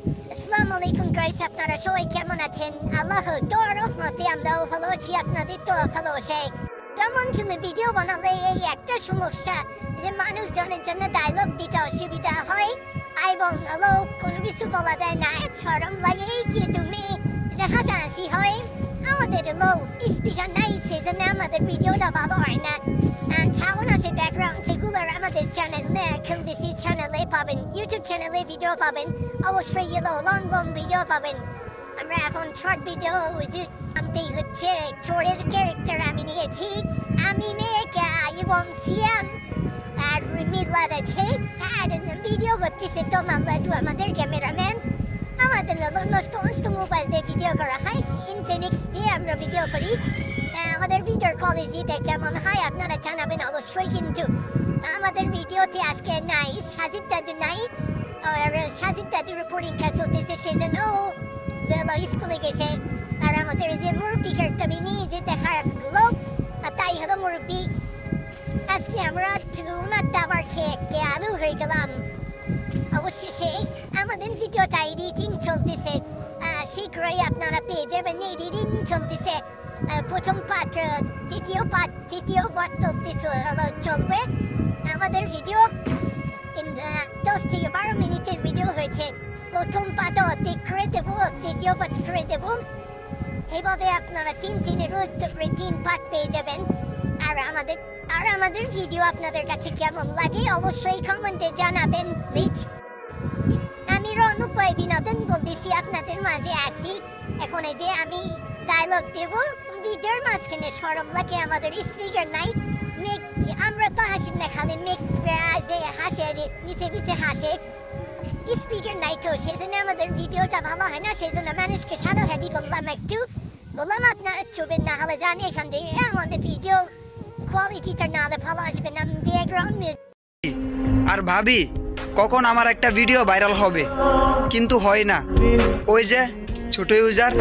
আসসালামু আলাইকুম গাইস, আপনারা সবাই কেমন আছেন? আল্লাহর দোয়ার রহমতে আমরাও ভালো আছি, আপনাদের তো ভালো আছে। তেমন চলে ভিডিও বানালে এই একটা সমস্যা যে মানুষজনের জন্য ডায়লগ দিতে অসুবিধা হয় এবং কোনো কিছু বলা যায় না, শরম লাগে কি তুমি যে হাসাহাসি হয়। আমাদের স্পিকার নাই, সেজন্য আমাদের ভিডিওটা ভালো হয় না। সাউন্ড আসে ব্যাকগ্রাউন্ড, সেগুলো আমাদের চ্যানেলে খেলতেছি, চ্যানেলে পাবেন, ইউটিউব চ্যানেলে ভিডিও পাবেন, অবশ্যই লং ভিডিও পাবেন। আমরা এখন শর্ট ভিডিও আমতেই হচ্ছে চোরের ক্যারেক্টার আমি নিয়েছি, আমি মেয়েকা এবং সিয়াম আর মিলাদ আছে। আর ভিডিও করতেছে তোমার লাডু, আমাদের ক্যামেরাম্যান। আমাদের নষ্ট মোবাইল দিয়ে ভিডিও করা হয়, ইনফিনিক্স দিয়ে আমরা ভিডিও করি। আমাদের ভিডিওর কোয়ালিটিটা কেমন হয় আপনারা জানাবেন অবশ্যই। কিন্তু আমাদের ভিডিওতে আজকে নাই সাজিদ দাদু, নাই। আর সাজিদ দাদুর পরীক্ষা চলতেছে, সেজন্য স্কুলে গেছে। আর আমাদের যে মুরব্বী কর্তব্য নিয়ে যে দেখার লোক, তাই হলো মুরব্বী। আজকে আমরা ওনার দাবার খেয়ে আলু হয়ে গেলাম। অবশেষে আমাদের ভিডিওটা এডিটিং চলতেছে, শীঘ্রই আপনারা পেয়ে যাবেন। এডিটিং চলতেছে, প্রথম পার্ট, তৃতীয় পার্ট চলবে। আমাদের ভিডিও 10 থেকে 12 মিনিটের ভিডিও হয়েছে। প্রথম পার্ট অর্ধেক করে দেবো, দ্বিতীয় পার্ট করে দেবো। এইভাবে আপনারা 3 পার্ট পেয়ে যাবেন। আর আমাদের ভিডিও আপনাদের কাছে কেমন লাগে অবশ্যই কমেন্টে জানাবেন প্লিজ। আমি রণুপায় বিনোদন বলতেছি, আপনাদের মাঝে আসি। এখন এই যে আমি ডায়লগ দেব, ভিডিওর মাঝখানে শরম লাগে, আমাদের স্পিকার নাই। আমরা তো হাসি না, খালি মেঘ যে হাসে, নিচে হাসে, স্পিকার নাই, তো সেজন্য আমাদের ভিডিওটা ভালো হয় না। সেজন্য মানুষকে সারাহারি বললাম আপনারা চুবেন না, হলে জানি এখান থেকে আমাদের ভিডিও কোয়ালিটিটা না হলে ভালো আসবে না। ব্যাকগ্রাউন্ড আর ভাবি কখন আমার একটা ভিডিও ভাইরাল হবে, কিন্তু হয় না। ওই যে ছোট ইউজার।